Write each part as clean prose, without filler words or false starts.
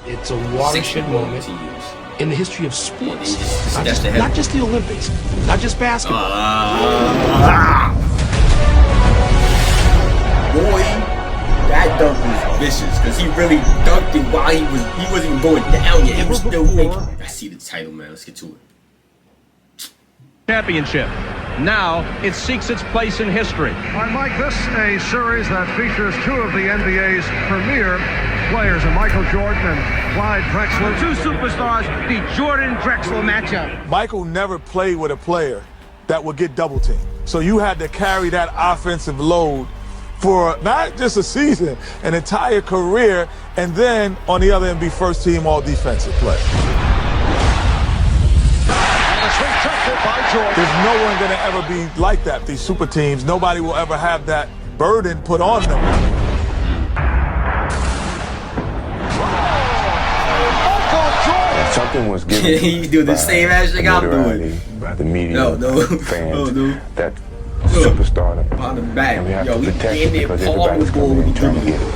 It's a watershed moment in the history of sports. Not just the Olympics, not just basketball. Boy, that dunk was vicious because he really dunked it while he wasn't even going down yet. He was still thinking. I see the title, man. Let's get to it. Championship. Now it seeks its place in history. All right, Mike, this is a series that features two of the NBA's premier players, Michael Jordan and Clyde Drexler. Two superstars, the Jordan-Drexler matchup. Michael never played with a player that would get double teamed. So you had to carry that offensive load for not just a season, an entire career, and then on the other end be first team all defensive player. There's no one going to ever be like that, these super teams. Nobody will ever have that burden put on them. Something was given. He do the same ass thing I'm doing. By the media, fans, that superstar on the back. And we have Yo, to he protect gave it me a because palm everybody's ball coming when he in trying to drew get it. it.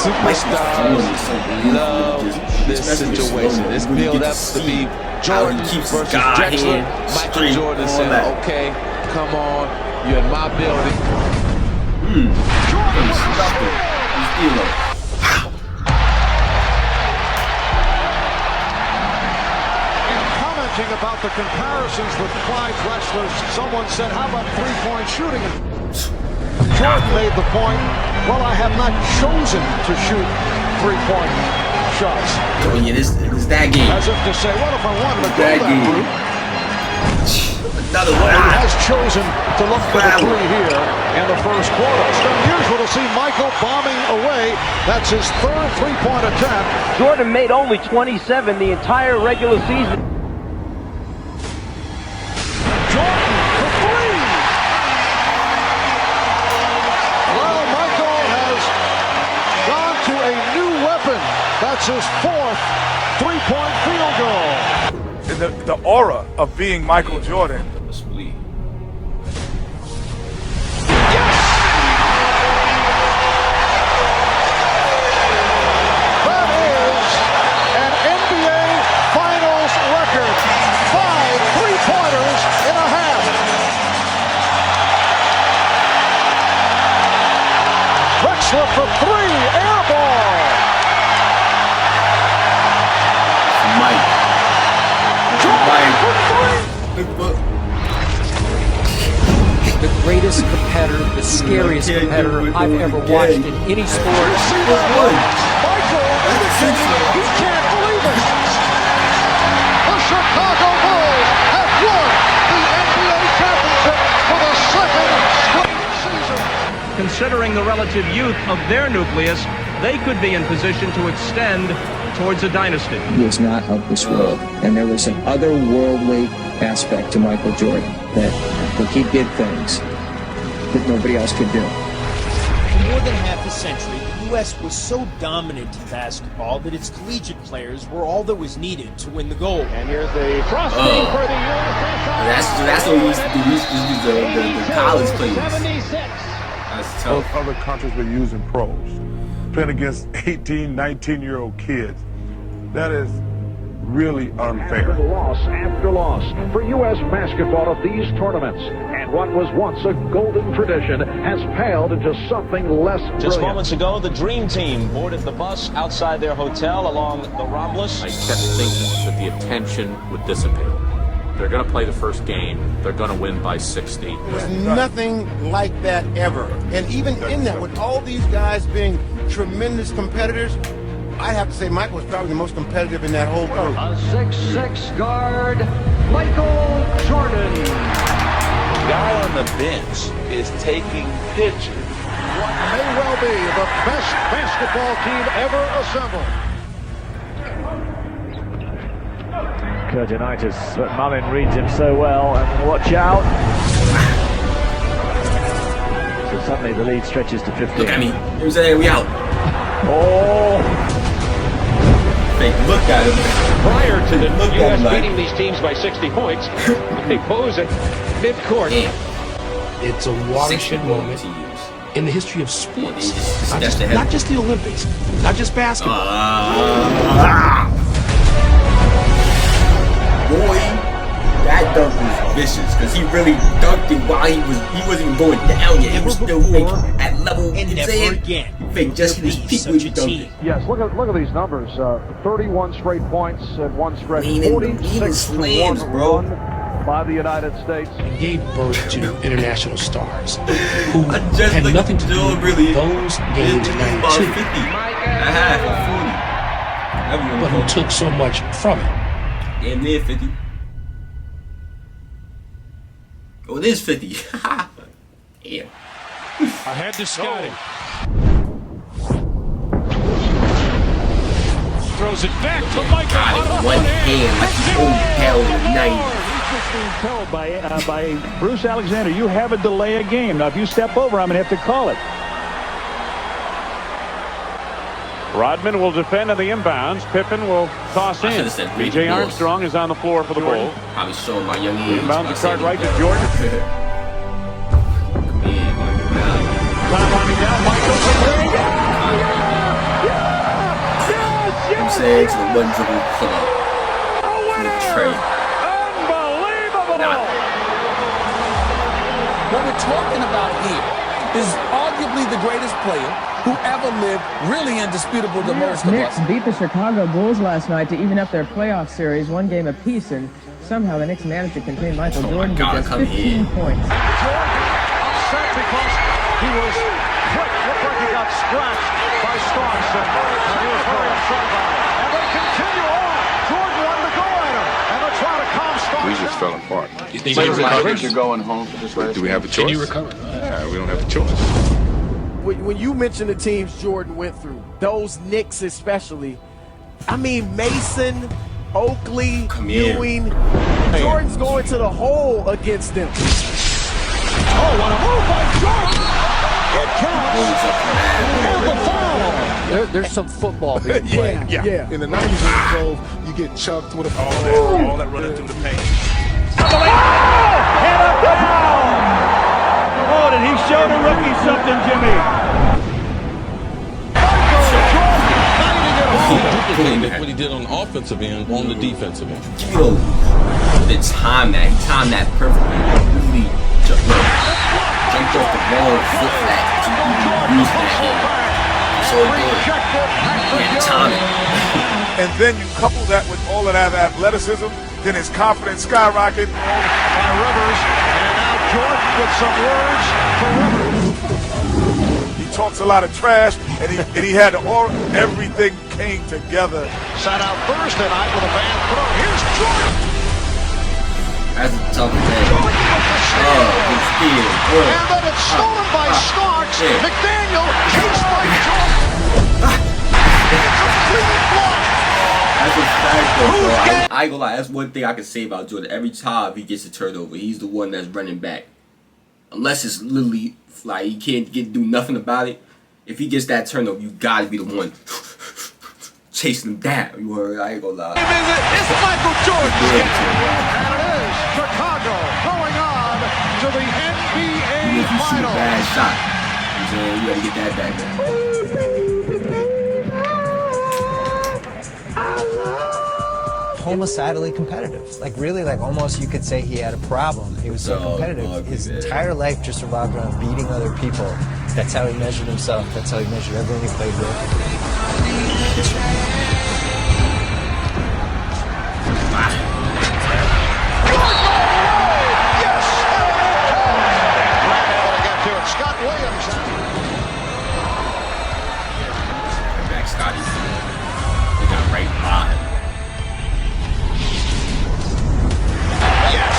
Superstars love this situation. This build up to be Jordan versus Drexler. Michael Jordan said, okay, come on, you're in my building. Jordan commenting about the comparisons with Clyde Drexler, someone said, how about three-point shooting? Jordan made the point, well, I have not chosen to shoot three-point shots. Oh yeah, this that game. As if to say, what if I wanted to go that route? Another one. He has chosen to look for the three here in the first quarter. It's unusual to see Michael bombing away. That's his third three-point attempt. Jordan made only 27 the entire regular season. Jordan for three. Well, Michael has gone to a new weapon. That's his fourth three-point field goal. The aura of being Michael Jordan. That is an NBA Finals record. 5 three-pointers in a half. Drexler for three, air ball. Mike. Jordan for three. The greatest competitor, the scariest competitor I've ever watched in any sport. Michael, he can't believe it. The Chicago Bulls have won the NBA championship for the second straight season. Considering the relative youth of their nucleus, they could be in position to extend towards a dynasty. He was not of this world, and there was an otherworldly aspect to Michael Jordan that he did things that nobody else could do. For more than half a century, the U.S. was so dominant in basketball that its collegiate players were all that was needed to win the gold. And here's the frosting for the U.S. That's what we used to do. We used to use the college players. That's tough. Other countries were using pros. Playing against 18, 19-year-old kids. That is really unfair. Loss after loss for U.S. basketball at these tournaments. And what was once a golden tradition has paled into something less brilliant. Just moments ago, the Dream Team boarded the bus outside their hotel along the Romulus. I kept thinking that the attention would dissipate. They're going to play the first game. They're going to win by 60. There's nothing like that ever. And even in that, with all these guys being tremendous competitors, I have to say Michael was probably the most competitive in that whole group. A 6'6" guard, Michael Jordan. The guy on the bench is taking pictures. What may well be the best basketball team ever assembled. Curtinitis, but Mullin reads him so well, and watch out. So suddenly the lead stretches to 15. Look at me. He was saying we out. Oh! Fake look at him. Prior to the Look at U.S. him like- beating these teams by 60 points, they pose at midcourt. It's a watershed moment in the history of sports. Not just the Olympics, not just basketball. Boy, that dunk was vicious because he really dunked it while he wasn't even going down yet. He was still fake at level. And never again. Fake just his feet when he dunked it. Yes, look at these numbers. 31 straight points at one stretch. Leaning 46 slams, to 1 bro. run by the United States. And gave birth to international stars who I just had like nothing to do with really those games in about 92. 50. I had 40. But who took so much from it. Damn near 50. Oh, it is 50. Damn. Ahead to Scotty. Throws it back to Michael. Got it one hand like he's old hell in the 90s. Being told by Bruce Alexander, you have a delay a game. Now, if you step over, I'm going to have to call it. Rodman will defend on the inbounds. Pippen will toss in. B.J. Armstrong is on the floor for the ball. Probably showing my young age. Inbounds the card right to Jordan. I'm saying it's a one dribble pull up from the tray. What we're talking about here is arguably the greatest player who ever lived, really indisputable to most of us. Knicks beat the Chicago Bulls last night to even up their playoff series, one game apiece, and somehow the Knicks managed to contain Michael Jordan to just 15 points. Jordan upset because he was quick. Looked like he got scratched by Starks, and he was very upset about it. And they continue on. Jordan wanted to go at him, and they're trying to calm Starks. We just fell apart. You think you recover? You're going home for this last. Do we have a choice? Can you recover? We don't have a choice. When you mention the teams Jordan went through, those Knicks especially, I mean Mason, Oakley, Ewing, Jordan's going to the hole against them. Oh, what a move by Jordan! It counts. There's some football being played. Yeah. In the 90s when you drove, you get chucked with a ball. All that running through the paint. Oh, did he show the rookie something, Jimmy? What he did on the offensive end, on the defensive end. Yo, the time that he timed that perfectly. Really jumped off the wall, foot flat to even use that hand. So good. Yeah, timing. And then you couple that with all of that athleticism, then his confidence skyrocket. By Rivers, and now Jordan with some words for Rivers. He talks a lot of trash, and he had all everything came together. Sat out Thursday night with a bad throw. Here's Jordan. That's a tough thing. Oh, good steal. And then it's stolen by Starks. McDaniel chased by Jordan. It's a clean block. That's a fact, though, bro. I ain't gonna lie. That's one thing I can say about Jordan. Every time he gets a turnover, he's the one that's running back. Unless it's literally like he can't do nothing about it. If he gets that turnover, you gotta be the one chasing him down. You heard? I ain't gonna lie. It's Michael Jordan. And it is Chicago going on to the NBA Even if you shoot a Finals. bad shot, you gotta get that back there. Homicidally competitive. Like really, like almost you could say he had a problem. He was so competitive. His entire life just revolved around beating other people. That's how he measured himself. That's how he measured everyone he played with. Scott Williams. Back Scotty. They got right by him. Yes.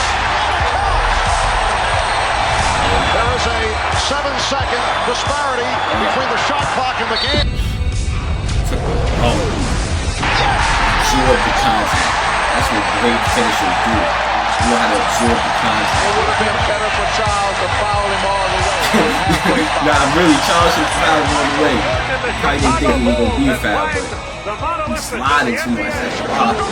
There is a 7-second disparity between the shot clock and the game. Oh. Absorb the contact. That's what great finishers do. You know how to absorb the contact. It would have been better for Charles to foul him all the way. Nah, really, Charles should foul him all the way. Probably didn't think he was going to be a foul, but he's sliding too much. That's a problem.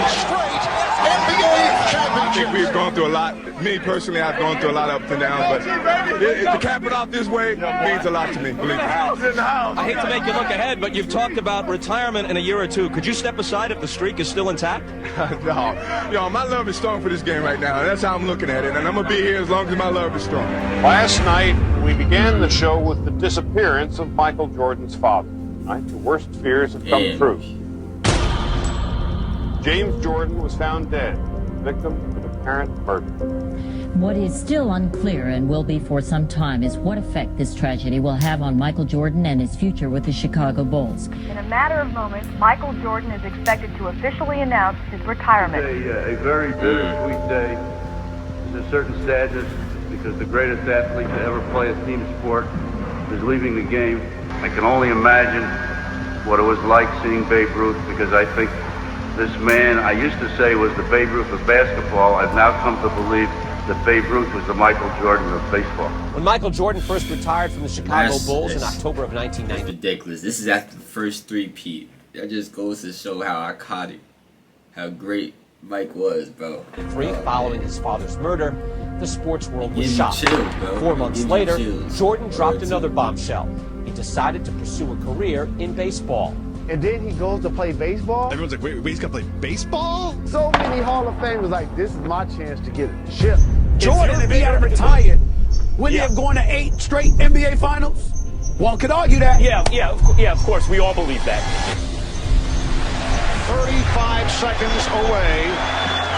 Straight NBA I think we've gone through a lot. Me personally, I've gone through a lot of ups and downs, but to cap it off this way means a lot to me. Believe me. I hate to make you look ahead, but you've talked about retirement in a year or two. Could you step aside if the streak is still intact? No, my love is strong for this game right now. That's how I'm looking at it, and I'm gonna be here as long as my love is strong. Last night, we began the show with the disappearance of Michael Jordan's father. Tonight, the worst fears have come true. James Jordan was found dead, victim of apparent murder. What is still unclear and will be for some time is what effect this tragedy will have on Michael Jordan and his future with the Chicago Bulls. In a matter of moments, Michael Jordan is expected to officially announce his retirement. A very bittersweet day. There's a certain sadness because the greatest athlete to ever play a team sport is leaving the game. I can only imagine what it was like seeing Babe Ruth, because I think this man, I used to say, was the Babe Ruth of basketball. I've now come to believe that Babe Ruth was the Michael Jordan of baseball. When Michael Jordan first retired from the Chicago Bulls in October of 1990. That's ridiculous. This is after the first three-peat. That just goes to show how iconic, how great Mike was, bro. Following his father's murder, the sports world was shocked. Chills, bro. 4 months later, Jordan dropped another bombshell. He decided to pursue a career in baseball. And then he goes to play baseball? Everyone's like, wait, he's gonna play baseball? So many Hall of Famers like, this is my chance to get a chip. Jordan, if he had retired, wouldn't he have gone to 8 straight NBA Finals? One could argue that. Yeah, of course. We all believe that. 35 seconds away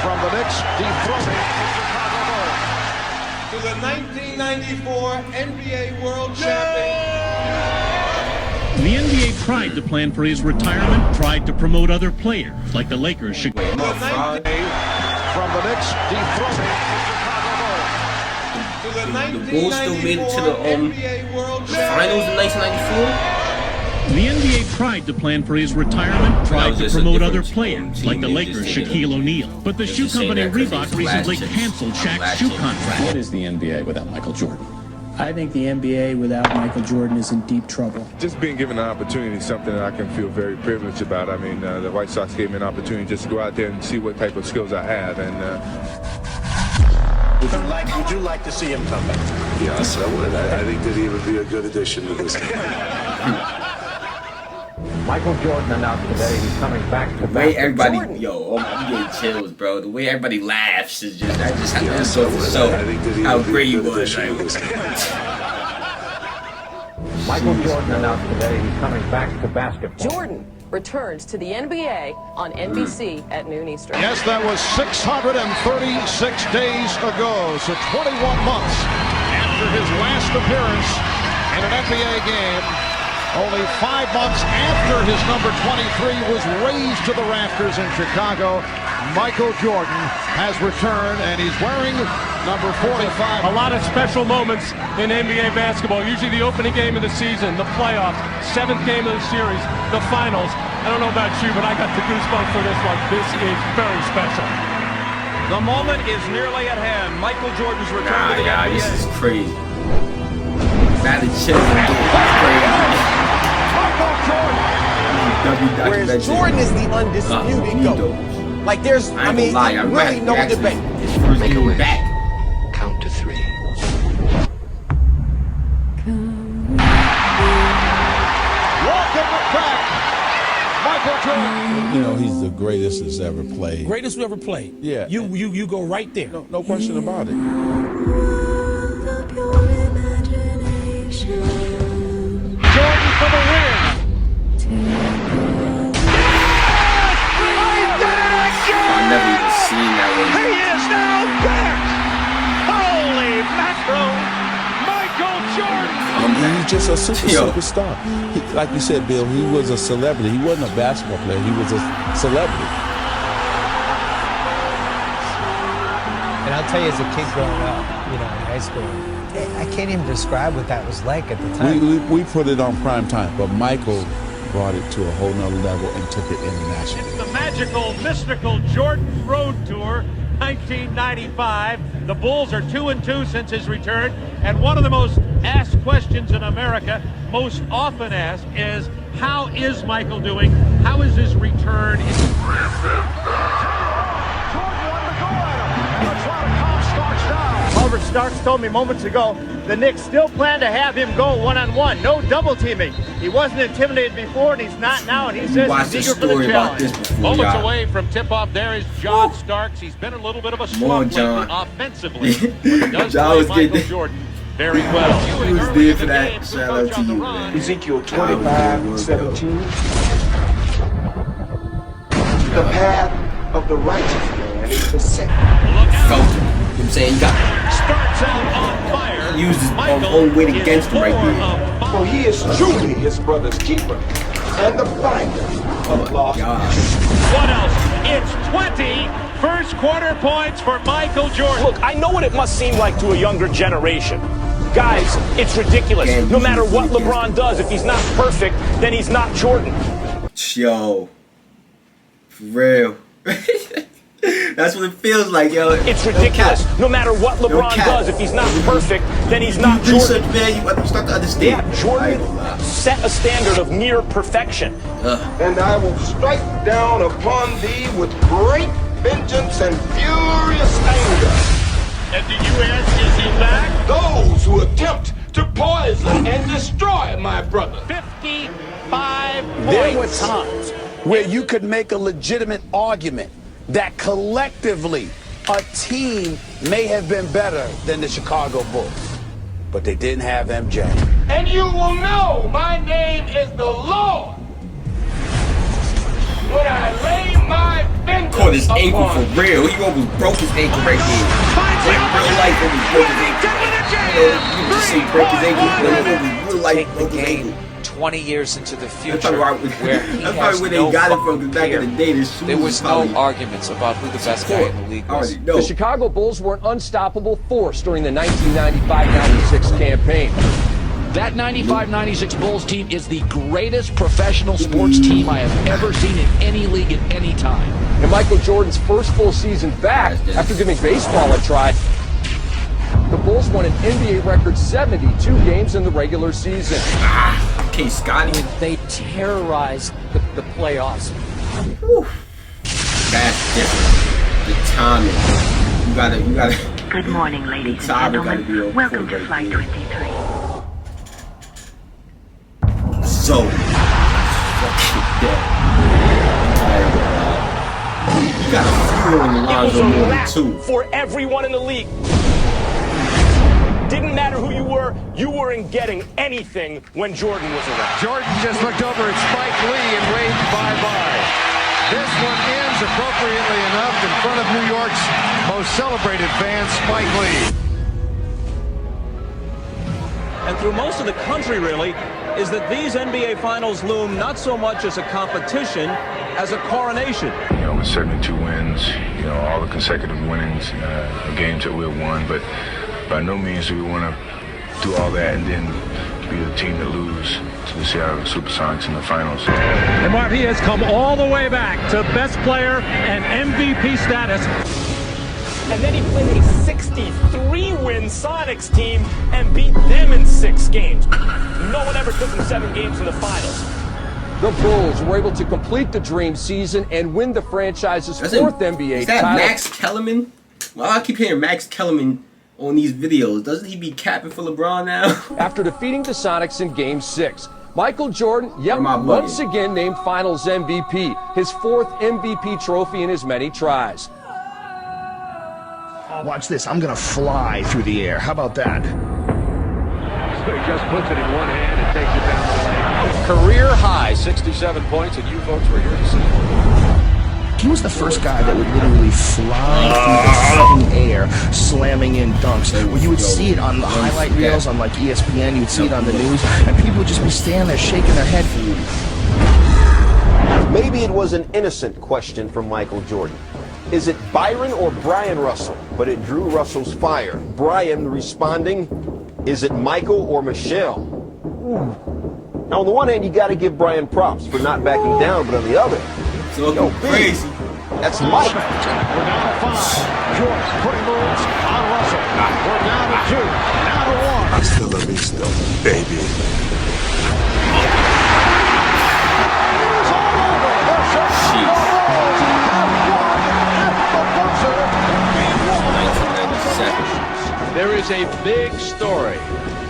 from the Knicks dethroning the Chicago Bulls. To the 1994 NBA World Champion. The NBA tried to plan for his retirement, tried to promote other players, like the Lakers. From the Knicks dethroning The Bulls still made it to the finals in 1994? The NBA tried to plan for his retirement, tried to promote other players, like the Lakers' Shaquille O'Neal. But the shoe company Reebok recently canceled Shaq's shoe contract. What is the NBA without Michael Jordan? I think the NBA without Michael Jordan is in deep trouble. Just being given an opportunity is something that I can feel very privileged about. I mean, the White Sox gave me an opportunity just to go out there and see what type of skills I have. And would you like to see him come back? Yes, I would. I think that he would be a good addition to this game. Michael Jordan announced today he's coming back to the way everybody, I'm getting chills, bro. The way everybody laughs is just, how great he was. Michael Jordan announced today he's coming back to basketball. Jordan returns to the NBA on NBC at noon Eastern. Yes, that was 636 days ago, so 21 months after his last appearance in an NBA game. Only 5 months after his number 23 was raised to the rafters in Chicago, Michael Jordan has returned, and he's wearing number 45. A lot of special moments in NBA basketball. Usually the opening game of the season, the playoffs, 7th game of the series, the finals. I don't know about you, but I got the goosebumps for this one. This is very special. The moment is nearly at hand. Michael Jordan's return to the NBA. This is crazy. Batted chest crazy. Whereas Jordan is the undisputed GOAT. Like there's, really no debate. Make a wish. Count to 3. Welcome back, Michael Jordan. You know, he's the greatest that's ever played. Greatest who ever played. Yeah. You go right there. No question about it. Jordan for the win. I've never even seen that one. He is now back. Holy mackerel, Michael Jordan. He's just a superstar. Like you said, Bill, he was a celebrity. He wasn't a basketball player. He was a celebrity. And I'll tell you, as a kid growing up, in high school, I can't even describe what that was like at the time. We put it on prime time, but Michael brought it to a whole nother level and took it international. It's the magical, mystical Jordan Road Tour 1995. The Bulls are 2-2 since his return, and one of the most asked questions in America, most often asked, is how is Michael doing? How is his return? Jordan wanted to go at him. Robert Starks told me moments ago the Knicks still plan to have him go one-on-one. No double teaming. He wasn't intimidated before, and he's not now, and he says he's eager for the challenge. Moments away from tip-off, there is John Starks. He's been a little bit of a slump lately offensively. But he does play Michael Jordan very well. He was there for that. Shout out to you, man. Ezekiel 25:17. The path of the righteous man is beset. I'm saying you got starts out on fire. Use his own weight against him right there. For he is truly his brother's keeper and the finder of lost. What else? It's 20 first quarter points for Michael Jordan. Look, I know what it must seem like to a younger generation. Guys, it's ridiculous. No matter what LeBron does, if he's not perfect, then he's not Jordan. Yo. For real. That's what it feels like, yo. It's ridiculous. No matter what LeBron does, if he's not perfect, then he's not Jordan. Man, you start to understand. Yeah, Jordan set a standard of near perfection. And I will strike down upon thee with great vengeance and furious anger. And the U.S. is in back. Those who attempt to poison and destroy my brother. 55 points. There were times where you could make a legitimate argument that collectively a team may have been better than the Chicago Bulls, but they didn't have MJ. And you will know my name is the Lord when I lay my fingers caught his ankle for real. He almost broke his ankle right there. In real life, almost broke his ankle. You just see break his ankle, but real life broke his ankle. 20 years into the future, that's probably where they got it from. Because back in the day, there was no arguments about who the best guy in the league was. The Chicago Bulls were an unstoppable force during the 1995-96 campaign. That 95-96 Bulls team is the greatest professional sports team I have ever seen in any league at any time. In Michael Jordan's first full season back, after giving baseball a try, the Bulls won an NBA record 72 games in the regular season. Okay, Scotty. They terrorized the playoffs. That's different. The timing. You gotta. Good morning, ladies and gentlemen. Welcome to Flight 23. So fucking dead. You got a few in the Lonzo more than two. For everyone in the league. Didn't matter who you weren't getting anything when Jordan was around. Jordan just looked over at Spike Lee and waved bye-bye. This one ends appropriately enough in front of New York's most celebrated fan, Spike Lee. And through most of the country, really, is that these NBA Finals loom not so much as a competition as a coronation. You know, with 72 wins, you know, all the consecutive winnings, games that we've won, but by no means do we want to do all that and then be the team that lose to the Seattle Supersonics in the finals. And Marv, he has come all the way back to best player and MVP status. And then he played a 63-win Sonics team and beat them in 6 games. No one ever took them 7 games in the finals. The Bulls were able to complete the dream season and win the franchise's 4th NBA title. Is that Max Kellerman? Well, I keep hearing Max Kellerman on these videos. Doesn't he be capping for LeBron now? After defeating the Sonics in Game 6, Michael Jordan, once again named Finals MVP, his 4th MVP trophy in his many tries. Watch this. I'm going to fly through the air. How about that? So he just puts it in one hand and takes it down the lane. Career high, 67 points, and you folks were here to see. He was the first guy that would literally fly through the fucking air, slamming in dunks. Where you would see it on the highlight reels on like ESPN, you'd see it on the news, and people would just be standing there shaking their head. Maybe it was an innocent question from Michael Jordan. Is it Byron or Brian Russell? But it drew Russell's fire. Brian responding, is it Michael or Michelle? Now, on the one hand, you got to give Brian props for not backing down, but on the other, so crazy. That's Mike. We're down to 5. Jordan putting moves on Russell. We're down to 2. Now to 1. Hasta la vista, baby. There is a big story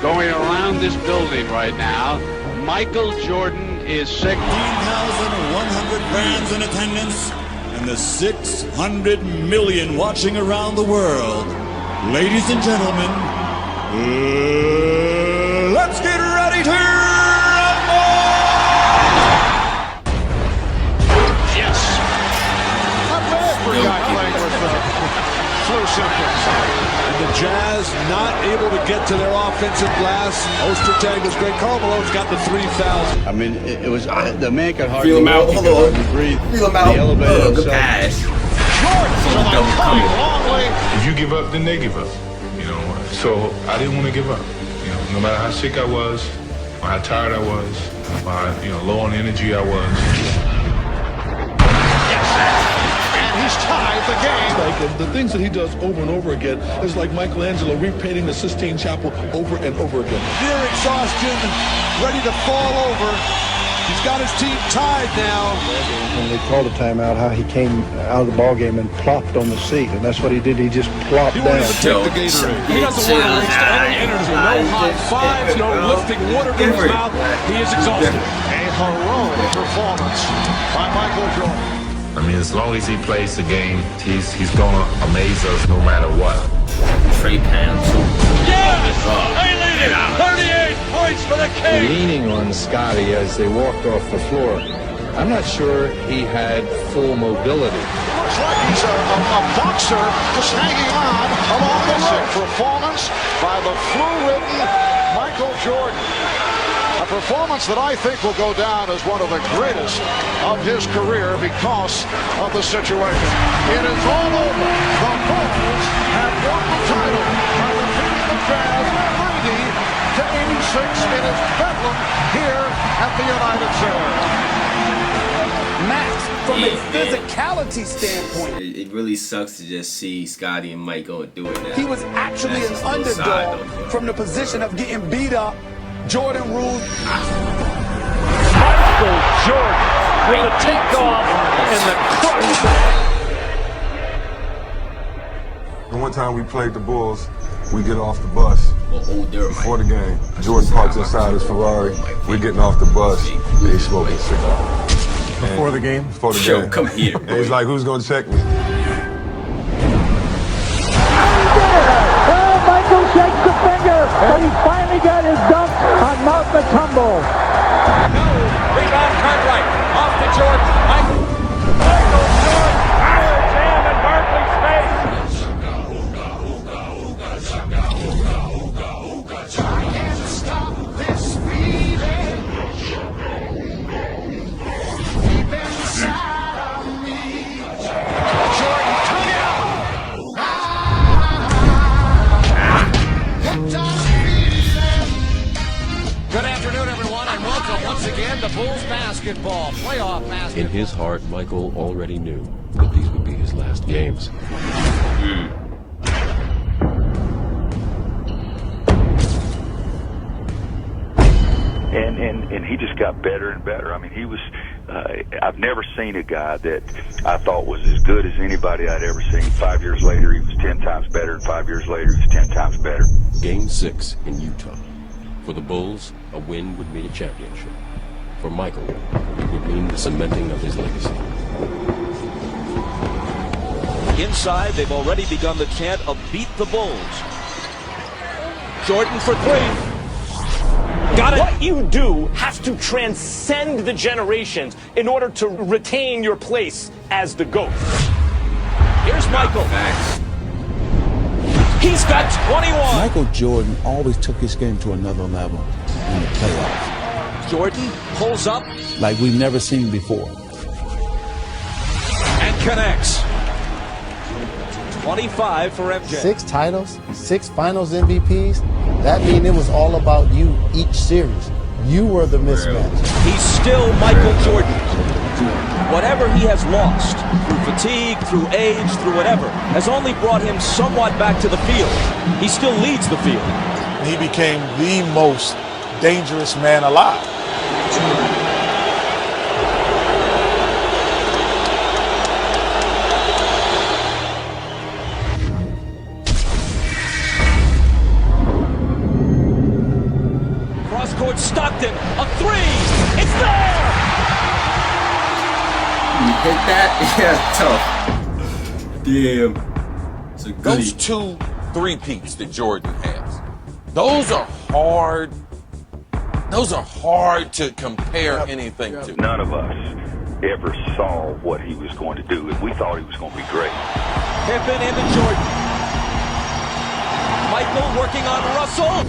going around this building right now. Michael Jordan is sick. 1,100 fans in attendance and the 600 million watching around the world. Ladies and gentlemen, let's get ready to rumble! Yes. Not bad for a guy playing with flu symptoms. And the Jazz not able to get to their offensive glass. Ostertag was great. Karl Malone's got the 3 fouls. I mean, it was the man could hardly Feel him out. Hold on. breathe. Feel him out. The elevator Good pass. If you give up, then they give up. You know, so I didn't want to give up. You know, no matter how sick I was, or how tired I was, or how, low on energy I was. And he's tied the game. Like the things that he does over and over again is like Michelangelo repainting the Sistine Chapel over and over again. Near exhaustion, ready to fall over. He's got his team tied now. When they called a timeout, how he came out of the ball game and plopped on the seat, and that's what he did. He just plopped down. He doesn't want to waste any energy. No high fives, no lifting water to his mouth. He is exhausted. A heroic performance by Michael Jordan. I mean, as long as he plays the game, he's gonna amaze us no matter what. Trey Pound too. Yes! They lead it. 38 points for the Kings. Leaning on Scotty as they walked off the floor. I'm not sure he had full mobility. Looks like he's a boxer just hanging on along the rope. Performance by the flu-ridden Michael Jordan. A performance that I think will go down as one of the greatest of his career because of the situation. It is all over. The Bulls have won the title by defeating the Jazz 90-86. It is Bedlam here at the United Center. Max, from a physicality standpoint, it really sucks to just see Scotty and Mike going through it now. he was actually an underdog from the position of getting beat up. Jordan ruled. Michael Jordan with a takeoff and the crush. The one time we played the Bulls, we get off the bus before the game. Jordan parks inside his Ferrari. We're getting off the bus. They smoking a cigar. Before the game? Before the Yo, game. come here. And he's like, who's going to check me? Michael shakes the finger, and he finally got his dunk on Mount Matumbo. No, rebound Cartwright, off to Jordan. Michael Jordan, power jam in Barkley's face. I can't stop this feeling deep inside of me. Jordan, turn it up. Good afternoon, everyone, and welcome once again to Bulls basketball, playoff basketball. In his heart, Michael already knew that these would be his last games. And he just got better and better. I mean, he was, I've never seen a guy that I thought was as good as anybody I'd ever seen. 5 years later, he was 10 times better, and 5 years later, he was 10 times better. Game 6 in Utah. For the Bulls, a win would mean a championship. For Michael, it would mean the cementing of his legacy. Inside, they've already begun the chant of beat the Bulls. Jordan for three. Got it. What you do has to transcend the generations in order to retain your place as the GOAT. Here's Michael. He's got 21. Michael Jordan always took his game to another level in the playoffs. Jordan pulls up. Like we've never seen before. And connects. 25 for MJ. 6 titles, 6 finals MVPs. That means it was all about you each series. You were the mismatch. He's still Michael Jordan. Whatever he has lost, through fatigue, through age, through whatever, has only brought him somewhat back to the field. He still leads the field. He became the most dangerous man alive. Stockton, a three. It's there. You hit that? Yeah, tough. Damn. It's a goodie. Those 2 three-peats that Jordan has, those are hard. Those are hard to compare anything to. None of us ever saw what he was going to do, and we thought he was going to be great. Pippen into Jordan. Michael working on Russell.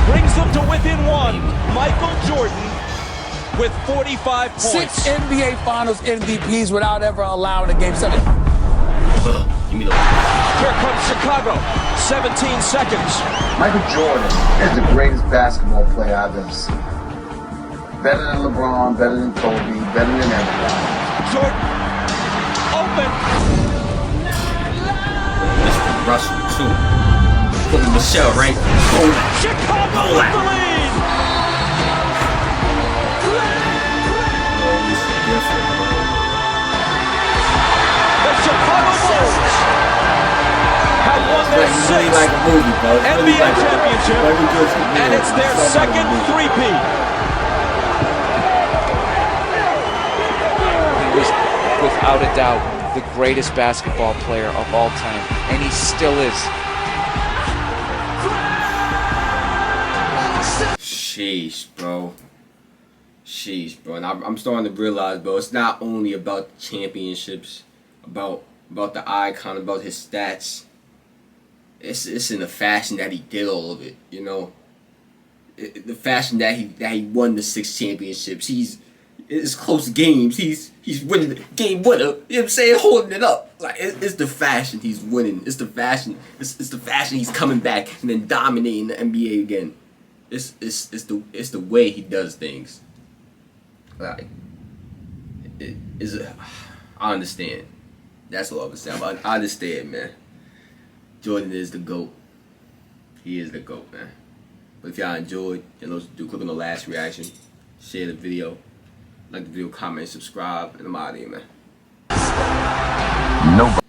Brings them to within 1. Michael Jordan with 45 points. 6 NBA Finals MVPs without ever allowing a Game 7. Give me the Here comes Chicago. 17 seconds. Michael Jordan is the greatest basketball player I've ever seen. Better than LeBron, better than Kobe, better than everybody. Jordan, open. Mr. Russell, too. Putting Michelle right. Chicago with the lead. The Chicago Bulls have won their 6th NBA championship, and it's their 2nd three-peat. He was, without a doubt, the greatest basketball player of all time, and he still is. Sheesh, bro. Sheesh, bro. And I'm starting to realize, bro, it's not only about the championships, about the icon, about his stats. It's in the fashion that he did all of it, you know. The fashion that he won the 6 championships. It's close games. He's winning the game winner. You know what I'm saying? Holding it up. Like it's the fashion he's winning. It's the fashion. It's the fashion he's coming back and then dominating the NBA again. It's the way he does things. Like I understand. That's all I'm saying. I understand, man. Jordan is the GOAT. He is the GOAT, man. But if y'all enjoyed, do click on the last reaction, share the video, like the video, comment, subscribe, and I'm out of here, man. Nobody.